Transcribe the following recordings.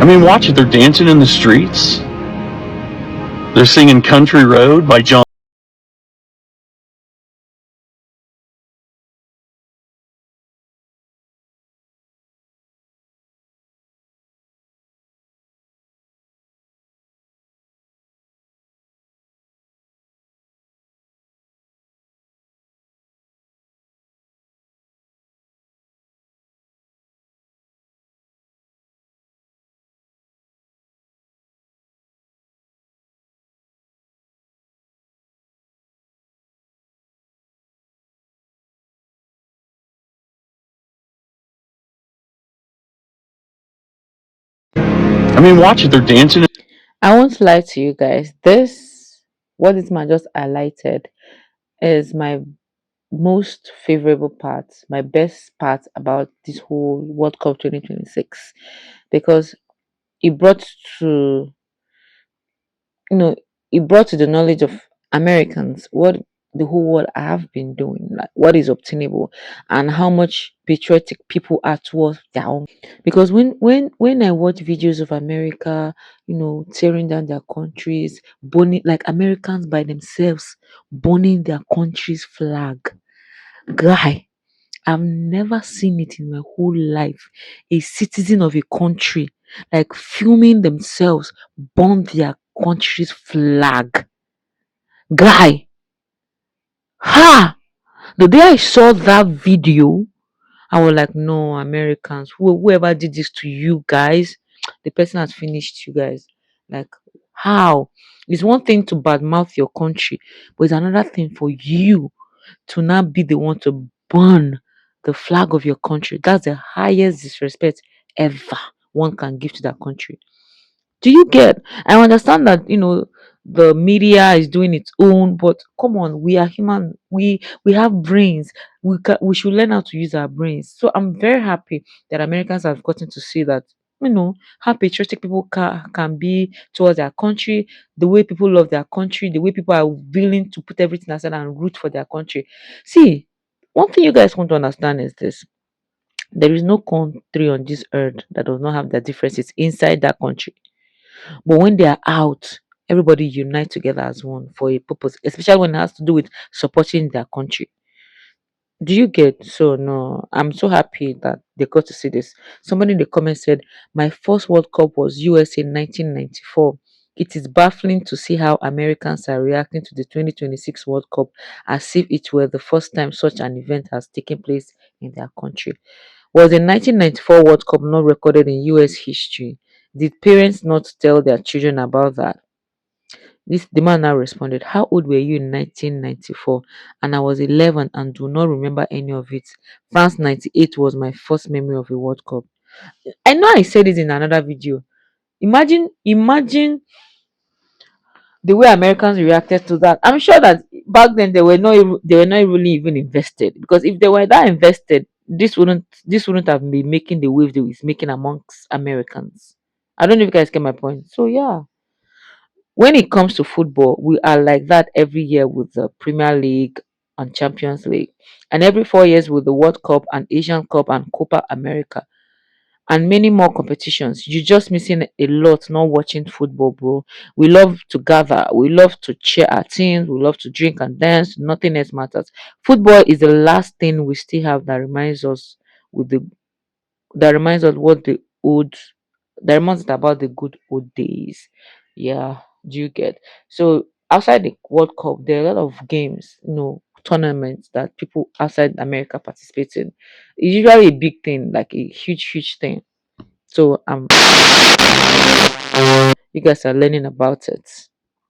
I mean, watch it. They're dancing in the streets. They're singing Country Road by John. I mean, watch it. They're dancing. I won't lie to you guys. What this man just highlighted, is my most favorable part, my best part about this whole World Cup 2026, because it brought to you know it brought to the knowledge of Americans what the whole world have been doing, like what is obtainable, and how much patriotic people are towards their own. Because when I watch videos of America, tearing down their countries, burning, like Americans by themselves burning their country's flag, guy, I've never seen it in my whole life. A citizen of a country like filming themselves burn their country's flag. Guy, ha! The day I saw that video, I was like, no, Americans, whoever did this to you guys, the person has finished you guys. Like, how? It's one thing to badmouth your country, but it's another thing for you to not be the one to burn the flag of your country. That's the highest disrespect ever one can give to that country. Do you get? I understand that the media is doing its own, but come on, we are human. We have brains. We should learn how to use our brains. So I'm very happy that Americans have gotten to see that how patriotic people can be towards their country, the way people love their country, the way people are willing to put everything aside and root for their country. See, one thing you guys want to understand is this: there is no country on this earth that does not have their differences inside that country, but when they are out, everybody unite together as one for a purpose, especially when it has to do with supporting their country. Do you get? So no, I'm so happy that they got to see this. Somebody in the comment said, "My first World Cup was USA in 1994. It is baffling to see how Americans are reacting to the 2026 World Cup as if it were the first time such an event has taken place in their country. Was the 1994 World Cup not recorded in US history? Did parents not tell their children about that?" The man now responded, "How old were you in 1994?" And I was 11 and do not remember any of it. France 98 was my first memory of a World Cup. I know I said it in another video. Imagine the way Americans reacted to that. I'm sure that back then they were not really even invested, because if they were that invested, this wouldn't have been making the wave that it's making amongst Americans. I don't know if you guys get my point. So yeah, when it comes to football, we are like that every year with the Premier League and Champions League, and every 4 years with the World Cup and Asian Cup and Copa America and many more competitions. You're just missing a lot not watching football, bro. We love to gather, we love to cheer our teams, we love to drink and dance. Nothing else matters. Football is the last thing we still have with the that reminds us what the old that reminds us about the good old days. Yeah, do you get? So outside the World Cup, there are a lot of games, tournaments that people outside America participate in. It's usually a big thing, like a huge, huge thing. So you guys are learning about it.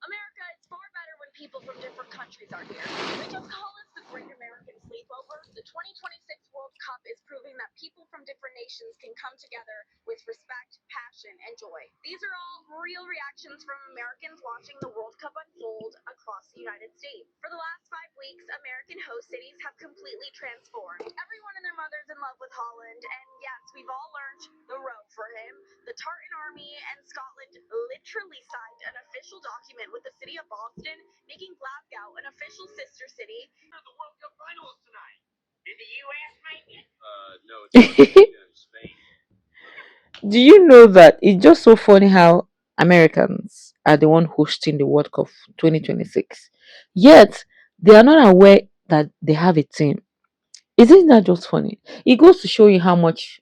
America is far better when people from different countries are here. We just call this the Great American Sleepover. The 2026 World Cup is proving that people from different nations can come together with respect, passion, and joy. These are all real reactions from Americans watching the World Cup unfold across the United States. For the last 5 weeks, American host cities have completely transformed. Everyone and their mother's in love with Holland, and yes, we've all learned the road for him. The Tartan Army and Scotland literally signed an official document with the city of Boston, making Glasgow an official sister city. The World Cup finals tonight. Did the U.S. make it? No, it's Argentina and Spain. Do you know that it's just so funny how Americans are the one hosting the World Cup 2026, yet they are not aware that they have a team. Isn't that just funny? It goes to show you how much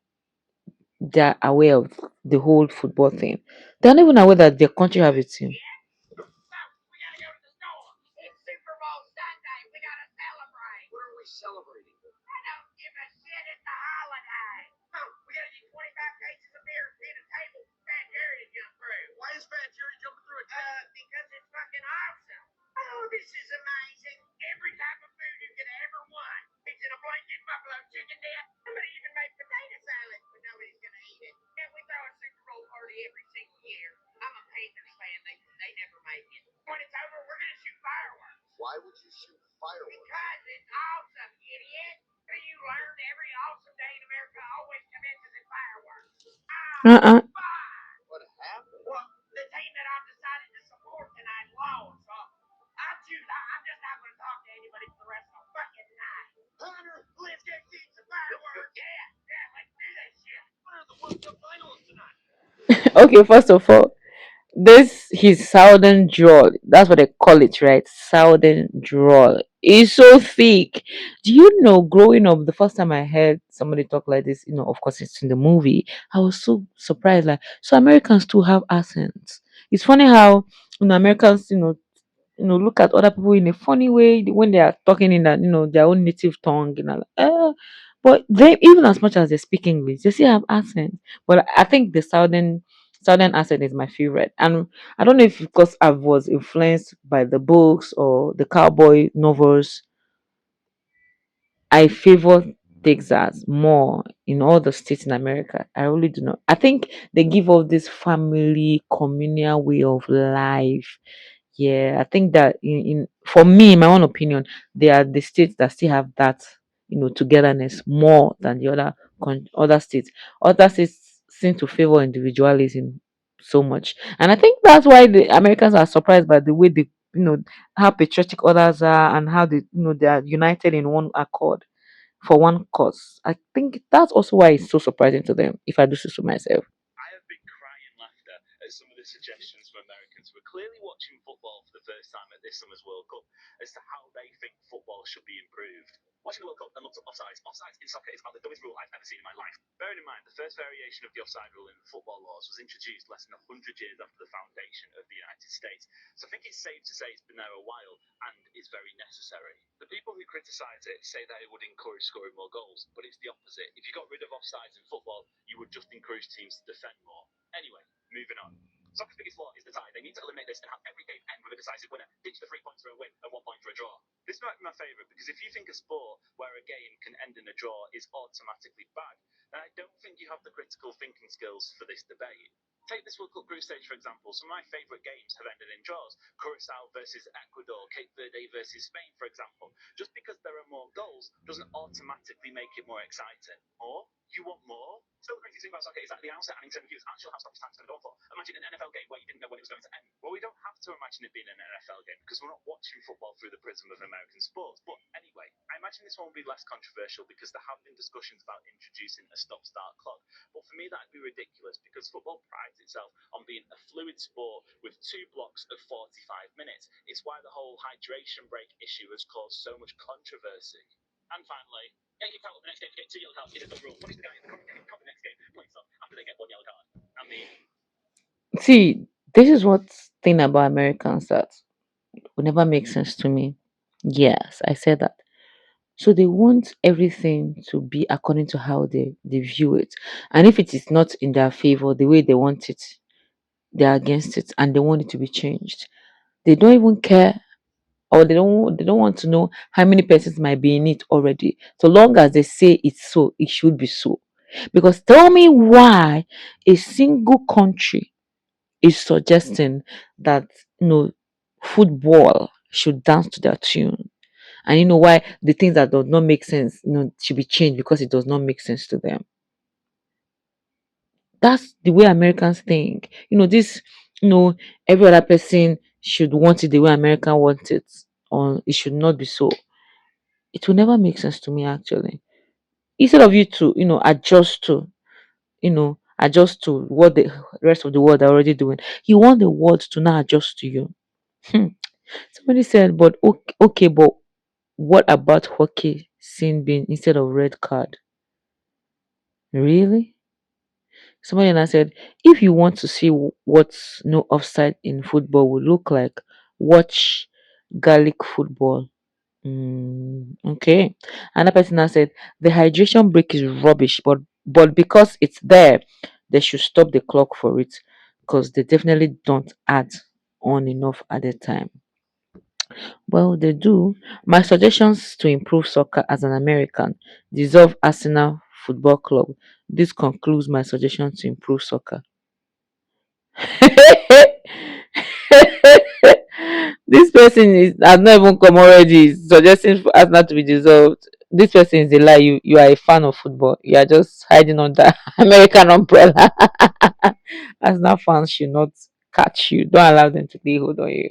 they're aware of the whole football thing. They're not even aware that their country have a team. So, we gotta go to the store. It's Super Bowl Sunday. We gotta celebrate. What are we celebrating? I don't give a shit. It's a holiday. Oh, we gotta get 25 cases of beer at a table. Fat Jerry to jump through. Why is Fat Jerry jumping through a table? Because it's fucking awesome. Oh, this is amazing. Every type of food you could ever want. It's in a blanket buffalo chicken dip. Somebody even made potato salad, but nobody's gonna eat it. And we throw a Super Bowl party every single year. I'm a Panthers fan. They never make it. When it's over, we're gonna shoot fireworks. Why would you shoot fireworks? Because it's awesome, idiot. So you learned every awesome day in America always commences in fireworks. Uh-uh. Fine. What happened? Well, the team that I've decided to support tonight lost. So I'm just not gonna talk to anybody for the rest of the fucking night. Hunter, let's go shoot some fireworks. Yeah, let's do that shit. What are the World Cup finals tonight? Okay, first of all, this his southern drawl. That's what they call it, right? Southern drawl. It's so thick. Do you know? Growing up, the first time I heard somebody talk like this, of course it's in the movie. I was so surprised. Like, so Americans too have accents. It's funny how Americans, look at other people in a funny way when they are talking in that, their own native tongue, but they, even as much as they speak English, they still have accent. But I think the southern accent is my favorite. And I don't know if because I was influenced by the books or the cowboy novels, I favor Texas more in all the states in America. I really do not. I think they give off this family communal way of life. Yeah, I think that in for me, in my own opinion, they are the states that still have that, togetherness more than the other states. Other states seem to favor individualism so much, and I think that's why the Americans are surprised by the way they, how patriotic others are and how they are united in one accord for one cause. I think that's also why it's so surprising to them. If I do so to myself. I have been crying laughter at some of the suggestions from Americans who are clearly watching football for the first time at this summer's World Cup as to how they think football should be improved. Watching the World Cup and looked at offsides. Offsides in soccer is about the dumbest rule I've ever seen in my life. Bearing in mind, the first variation of the offside rule in the football laws was introduced less than 100 years after the foundation of the United States. So I think it's safe to say it's been there a while and is very necessary. The people who criticise it say that it would encourage scoring more goals, but it's the opposite. If you got rid of offsides in football, you would just encourage teams to defend more. Anyway, moving on. Soccer's biggest flaw is the tie. They need to eliminate this and have every game end with a decisive winner. Ditch the 3 points for a win and 1 point for a draw. This might be my favourite because if you think a sport where a game can end in a draw is automatically bad, then I don't think you have the critical thinking skills for this debate. Take this World Cup group stage, for example. Some of my favourite games have ended in draws. Curacao versus Ecuador, Cape Verde versus Spain, for example. Just because there are more goals doesn't automatically make it more exciting. More? You want more? Still, the crazy thing about soccer is that the announcer and interviewers actually have stoppage times to go for. Imagine an NFL game where you didn't know when it was going to end. Well, we don't have to imagine it being an NFL game because we're not watching football through the prism of American sports. But anyway, I imagine this one will be less controversial because there have been discussions about introducing a stop-start clock. But for me, that'd be ridiculous because football prides itself on being a fluid sport with 2 blocks of 45 minutes. It's why the whole hydration break issue has caused so much controversy. And finally, getting kicked out of the next game to get 2 yellow cards is a dumb rule. Punish the guy in the current game from the next game playing stuff after they get 1 yellow card. I mean, See, this is what thing about Americans that will never make sense to me. Yes, I said that. So they want everything to be according to how they view it. And if it is not in their favor, the way they want it, they're against it and they want it to be changed. They don't even care, or they don't want to know how many persons might be in it already. So long as they say it's so, it should be so. Because tell me why a single country is suggesting that, you know football should dance to their tune, and why the things that does not make sense, should be changed because it does not make sense to them. That's the way Americans think. This, every other person should want it the way American wants it, or it should not be so. It will never make sense to me, actually. Instead of you to, adjust to, adjust to what the rest of the world are already doing. You want the world to now adjust to you. Hmm. Somebody said, but okay, but what about hockey sin bin instead of red card? Really? Somebody now said, if you want to see what no offside in football would look like, watch Gaelic football. Okay. Another person now said, the hydration break is rubbish, but because it's there, they should stop the clock for it because they definitely don't add on enough at a time. Well, they do. My suggestions to improve soccer as an American: dissolve Arsenal Football Club. This concludes my suggestion to improve soccer. This person has not even come already. He's suggesting for Arsenal to be dissolved. This person is a lie. You are a fan of football. You are just hiding under American umbrella. Arsenal fans should not catch you. Don't allow them to lay hold on you.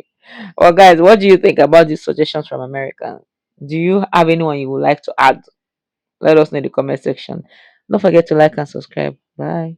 Well, guys, what do you think about these suggestions from Americans? Do you have anyone you would like to add? Let us know in the comment section. Don't forget to like and subscribe. Bye.